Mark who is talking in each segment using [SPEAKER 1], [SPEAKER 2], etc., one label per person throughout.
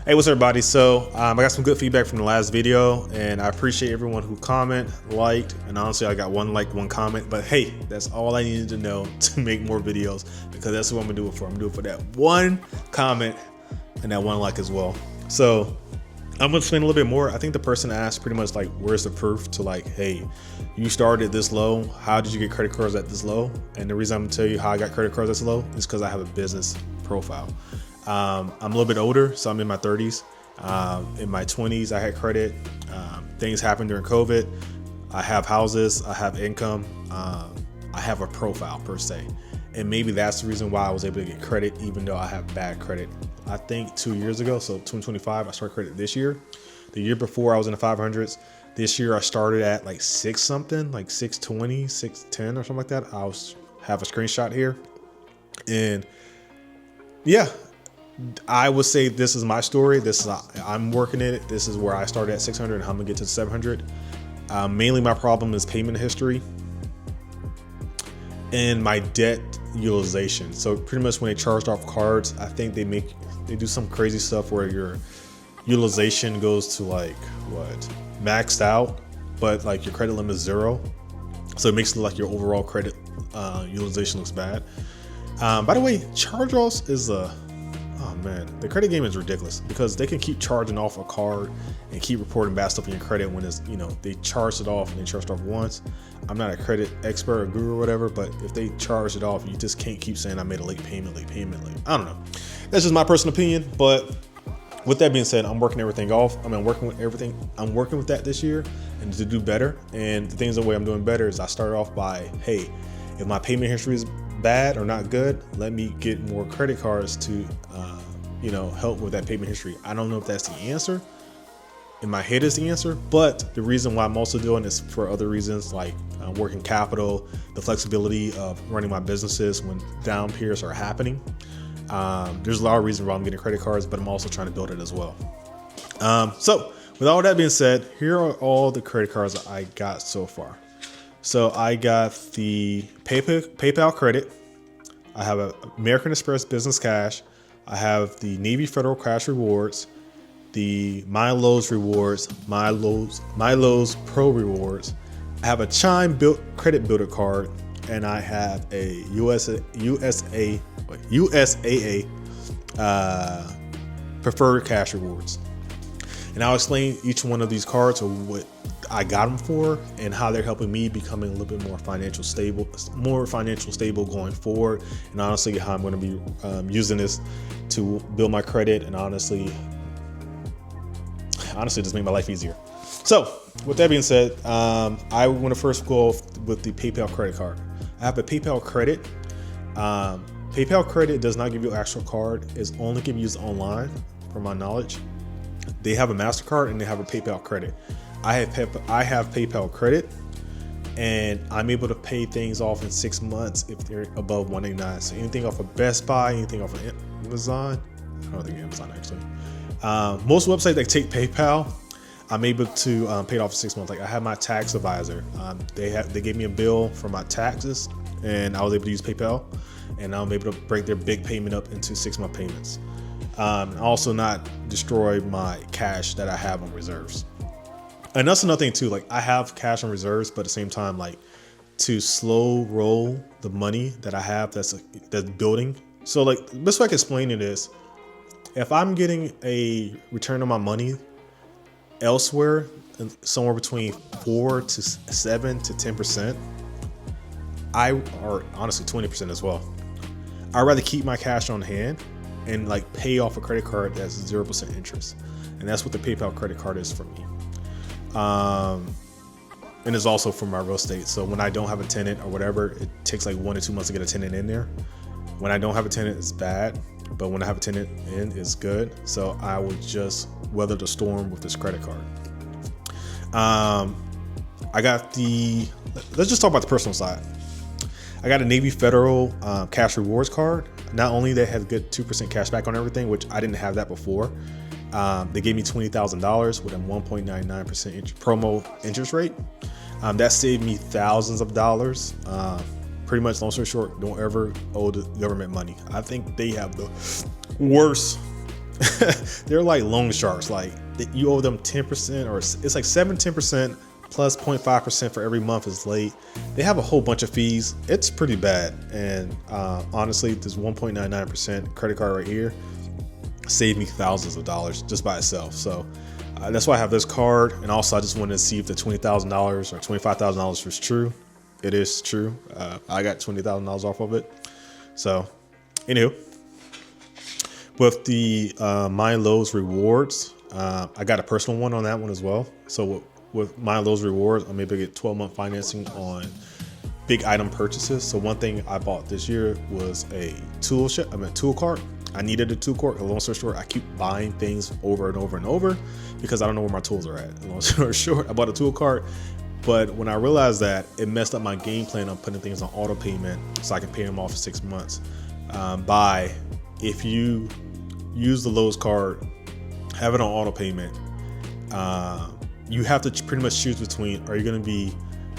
[SPEAKER 1] Hey, what's up, everybody? So I got some good feedback from the last video, and I appreciate everyone who liked, and honestly, I got one like, one comment. But hey, that's all I needed to know to make more videos, because that's what I'm gonna do it for. I'm gonna do it for that one comment and that one like as well. So I'm gonna explain a little bit more. I think the person asked pretty much like, where's the proof to like, hey, you started this low. How did you get credit cards at this low? And the reason I'm gonna tell you how I got credit cards this low is because I have a business profile. I'm a little bit older, so I'm in my 30s. In my 20s, I had credit. Things happened during COVID. I have houses, I have income. I have a profile per se. And maybe that's the reason why I was able to get credit, even though I have bad credit. I think 2 years ago, so 2025, I started credit this year. The year before, I was in the 500s. This year, I started at like 6 something, like 620, 610 or something like that. Have a screenshot here. And yeah, I would say this is my story. I'm working it. This is where I started at 600 and I'm gonna get to 700. Mainly my problem is payment history and my debt utilization. So pretty much when they charged off cards, I think they do some crazy stuff where your utilization goes to like maxed out, but like your credit limit is 0. So it makes it look like your overall credit utilization looks bad. By the way, charge-offs is oh man, the credit game is ridiculous because they can keep charging off a card and keep reporting bad stuff in your credit when it's, they charged it off and they charged off once. I'm not a credit expert or guru or whatever, but if they charge it off, you just can't keep saying I made a late payment. I don't know. That's just my personal opinion. But with that being said, I'm working everything off. I'm working with that this year and to do better. And the way I'm doing better is I started off by, hey, if my payment history is bad or not good, let me get more credit cards to help with that payment history. I don't know if that's the answer. In my head is the answer, but the reason why I'm also doing this for other reasons, like working capital, the flexibility of running my businesses when down periods are happening. There's a lot of reasons why I'm getting credit cards, but I'm also trying to build it as well. So with all that being said, here are all the credit cards that I got so far. So I got the PayPal credit. I have a American Express Business Cash. I have the Navy Federal Cash Rewards, the Milo's Rewards, Milo's Pro Rewards. I have a Chime Credit Builder card, and I have a USAA Preferred Cash Rewards. And I'll explain each one of these cards or what I got them for and how they're helping me becoming a little bit more financial stable going forward. And honestly, how I'm going to be using this to build my credit and honestly just make my life easier. So with that being said, I want to first go with the PayPal credit card. I have a PayPal credit. PayPal credit does not give you an actual card. It's only can be used online, from my knowledge. They have a MasterCard and they have a PayPal credit. I have PayPal credit, and I'm able to pay things off in 6 months if they're above 189. So anything off of Best Buy, anything off of Amazon, I don't think Amazon actually. Most websites that take PayPal, I'm able to pay it off in 6 months. Like I have my tax advisor. They gave me a bill for my taxes, and I was able to use PayPal, and I'm able to break their big payment up into 6-month payments. Also not destroy my cash that I have on reserves. And that's another thing too, like I have cash on reserves, but at the same time, like to slow roll the money that I have that's building. So like the best way I can explain it is, if I'm getting a return on my money elsewhere, somewhere between 4 to 7 to 10%, or honestly 20% as well, I'd rather keep my cash on hand and like pay off a credit card that's 0% interest. And that's what the PayPal credit card is for me. And it's also for my real estate. So when I don't have a tenant or whatever, it takes like 1 to 2 months to get a tenant in there. When I don't have a tenant, it's bad. But when I have a tenant in, it's good. So I would just weather the storm with this credit card. Let's just talk about the personal side. I got a Navy Federal Cash Rewards card. Not only they had good 2% cash back on everything, which I didn't have that before. They gave me $20,000 with a 1.99% promo interest rate. That saved me thousands of dollars. Pretty much, long story short, don't ever owe the government money. I think they have the worst they're like loan sharks. Like you owe them 10%, or it's like 10% plus 0.5% for every month is late. They have a whole bunch of fees. It's pretty bad. And honestly, this 1.99% credit card right here saved me thousands of dollars just by itself. So that's why I have this card. And also I just wanted to see if the $20,000 or $25,000 was true. It is true. I got $20,000 off of it. So anywho, with the My Lowe's rewards, I got a personal one on that one as well. So with My Lowe's rewards, I'm able to get 12-month financing on big item purchases. So one thing I bought this year was a tool cart. I needed a tool cart. Long story short, I keep buying things over and over and over because I don't know where my tools are at. Long story short, I bought a tool cart, but when I realized that, it messed up my game plan on putting things on auto payment so I can pay them off for 6 months. If you use the Lowe's card, have it on auto payment, you have to pretty much choose between, are you going to be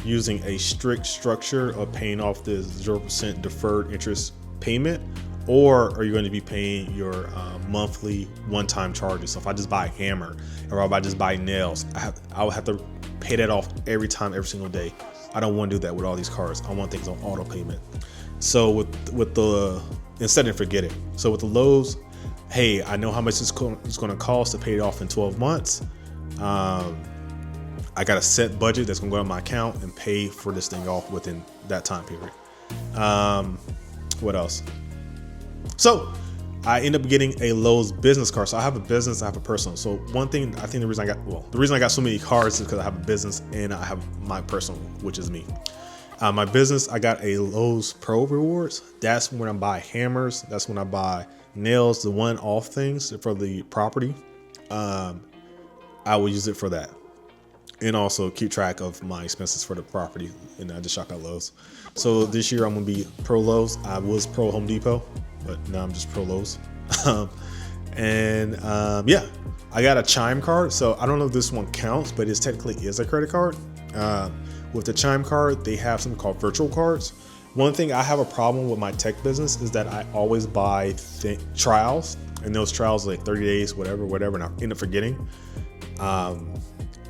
[SPEAKER 1] using a strict structure of paying off the 0% deferred interest payment, or are you going to be paying your monthly one-time charges? So if I just buy a hammer, or if I just buy nails, I would have to pay that off every single day. I don't want to do that with all these cards. I want things on auto payment. So with the, instead of forget it. So with the Lowe's, hey, I know how much it's going to cost to pay it off in 12 months. I got a set budget that's going to go on my account and pay for this thing off within that time period. What else? So I end up getting a Lowe's business card. So I have a business, I have a personal. So one thing, I think the reason I got so many cards is because I have a business and I have my personal, which is me. My business, I got a Lowe's Pro Rewards. That's when I buy hammers. That's when I buy nails, the one-off things for the property. I will use it for that. And also keep track of my expenses for the property. And I just shop at Lowe's. So this year I'm going to be Pro Lowe's. I was Pro Home Depot, but now I'm just Pro Lowe's. Yeah, I got a Chime card. So I don't know if this one counts, but it technically is a credit card. With the Chime card, they have something called virtual cards. One thing I have a problem with my tech business is that I always buy trials, and those trials are like 30 days, whatever, and I end up forgetting.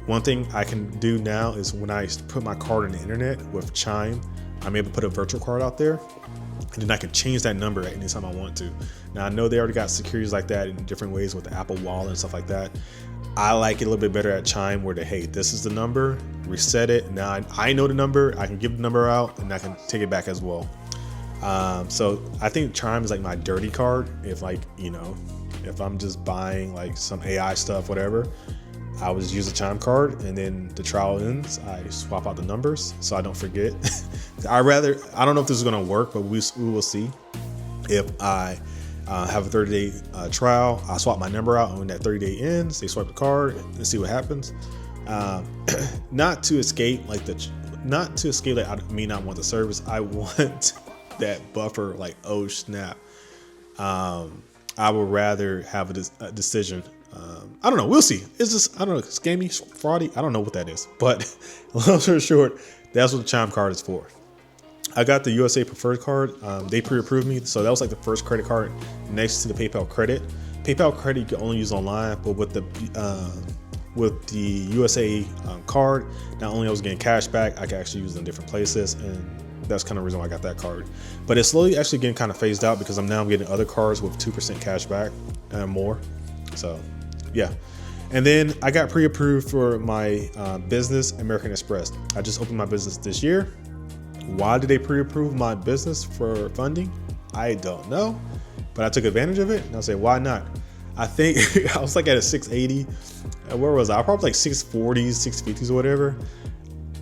[SPEAKER 1] One thing I can do now is when I put my card on the internet with Chime, I'm able to put a virtual card out there, and then I can change that number at any time I want to. Now I know they already got securities like that in different ways with the Apple Wallet and stuff like that. I like it a little bit better at Chime where hey, this is the number, reset it. Now I know the number, I can give the number out and I can take it back as well. So I think Chime is like my dirty card. If if I'm just buying like some AI stuff, whatever, I would use the Chime card, and then the trial ends, I swap out the numbers so I don't forget. I don't know if this is going to work, but we will see. If I have a 30-day trial, I swap my number out, and when that 30-day ends, they swipe the card and see what happens. Not to escape I may not want the service. I want that buffer, like, oh snap. I would rather have a decision. I don't know. We'll see. It's just, I don't know. Scammy, fraudy. I don't know what that is. But long story short, that's what the Chime card is for. I got the USA Preferred card. They pre-approved me. So that was like the first credit card next to the PayPal Credit. PayPal Credit you can only use online, but with the USA card, not only I was getting cash back, I can actually use it in different places. And that's kind of the reason why I got that card. But it's slowly actually getting kind of phased out because I'm getting other cards with 2% cash back and more. So yeah. And then I got pre-approved for my business, American Express. I just opened my business this year. Why did they pre-approve my business for funding? I don't know, but I took advantage of it and I was like, why not? I think I was like at a 680. Where was I? Probably like 640s, 650s or whatever.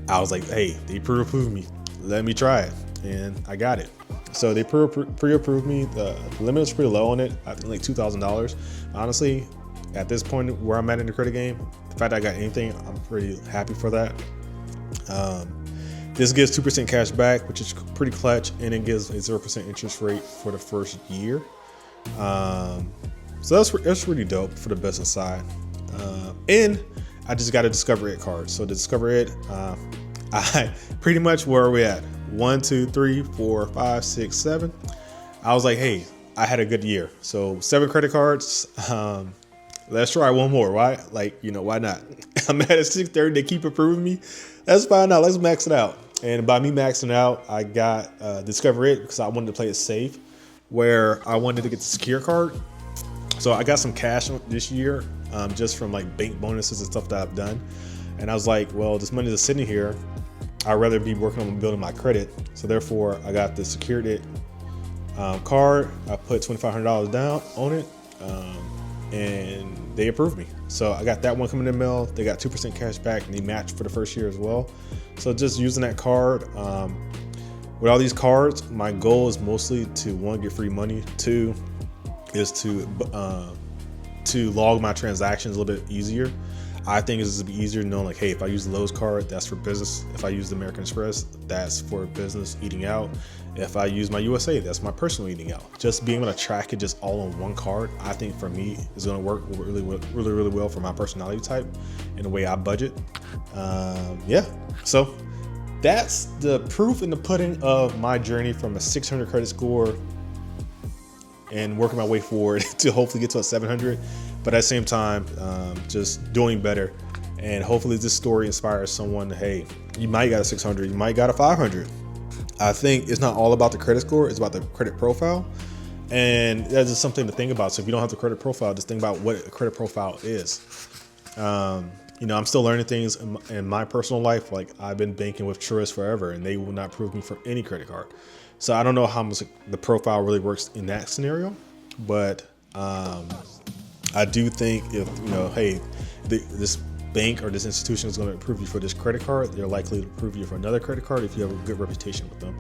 [SPEAKER 1] I was like, hey, they pre-approved me. Let me try it. And I got it. So they pre-approved me. The limit was pretty low on it. I think like $2,000. Honestly, at this point where I'm at in the credit game, the fact that I got anything, I'm pretty happy for that. This gives 2% cash back, which is pretty clutch, and it gives a 0% interest rate for the first year. So that's really dope for the business side. And I just got a Discover It card. So the Discover It, I pretty much where are we at? 1, 2, 3, 4, 5, 6, 7. I was like, hey, I had a good year. So 7 credit cards. Let's try one more, right? Like, why not? I'm at a 630. They keep approving me. Let's find out. Let's max it out. And by me maxing out, I got Discover It because I wanted to play it safe, where I wanted to get the secure card. So I got some cash this year just from like bank bonuses and stuff that I've done. And I was like, well, this money is sitting here. I'd rather be working on building my credit. So therefore, I got the secured it card. I put $2,500 down on it, and they approved me. So I got that one coming in the mail. They got 2% cash back, and they matched for the first year as well. So just using that card. With all these cards, my goal is mostly to, 1, get free money. 2 is to log my transactions a little bit easier. I think it's be easier knowing like, hey, if I use the Lowe's card, that's for business. If I use the American Express, that's for business eating out. If I use my USA, that's my personal eating out. Just being able to track it just all on one card, I think for me is going to work really well for my personality type and the way I budget. Yeah, so that's the proof in the pudding of my journey from a 600 credit score and working my way forward to hopefully get to a 700. But at the same time, just doing better. And hopefully this story inspires someone. Hey, you might got a 600, you might got a 500. I think it's not all about the credit score, it's about the credit profile. And that's just something to think about. So if you don't have the credit profile, just think about what a credit profile is. I'm still learning things in my personal life. Like I've been banking with Truist forever and they will not approve me for any credit card. So I don't know how much the profile really works in that scenario, but I do think if, hey, this bank or this institution is going to approve you for this credit card, they're likely to approve you for another credit card if you have a good reputation with them.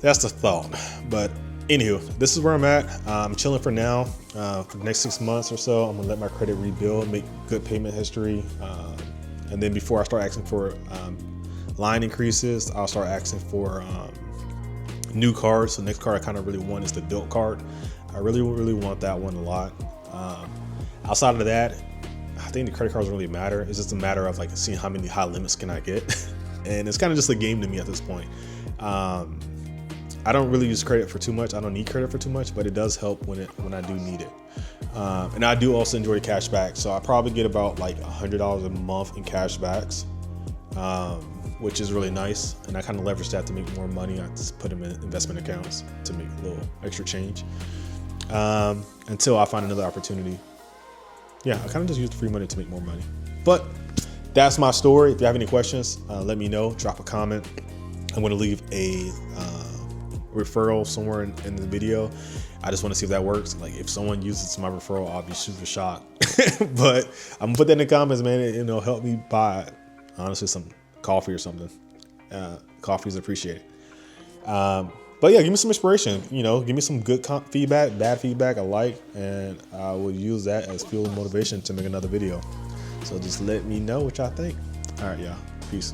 [SPEAKER 1] That's the thought. But anywho, this is where I'm at. I'm chilling for now. For the next 6 months or so, I'm going to let my credit rebuild, make good payment history. And then before I start asking for line increases, I'll start asking for new cards. So the next card I kind of really want is the built card. I really want that one a lot. Outside of that, I think the credit cards don't really matter. It's just a matter of like seeing how many high limits can I get. And it's kind of just a game to me at this point. I don't really use credit for too much. I don't need credit for too much, but it does help when I do need it. And I do also enjoy the cash back. So I probably get about like $100 a month in cash backs, which is really nice. And I kind of leverage that to make more money. I just put them in investment accounts to make a little extra change. Until I find another opportunity. Yeah, I kind of just use the free money to make more money. But that's my story. If you have any questions, let me know. Drop a comment. I'm going to leave a referral somewhere in the video. I just want to see if that works. Like if someone uses my referral, I'll be super shocked. But I'm gonna put that in the comments, man. It'll help me buy, honestly, some coffee or something. Coffee is appreciated. But yeah, give me some inspiration. Give me some good feedback, bad feedback I like, and I will use that as fuel and motivation to make another video. So just let me know what y'all think. All right, y'all. Peace.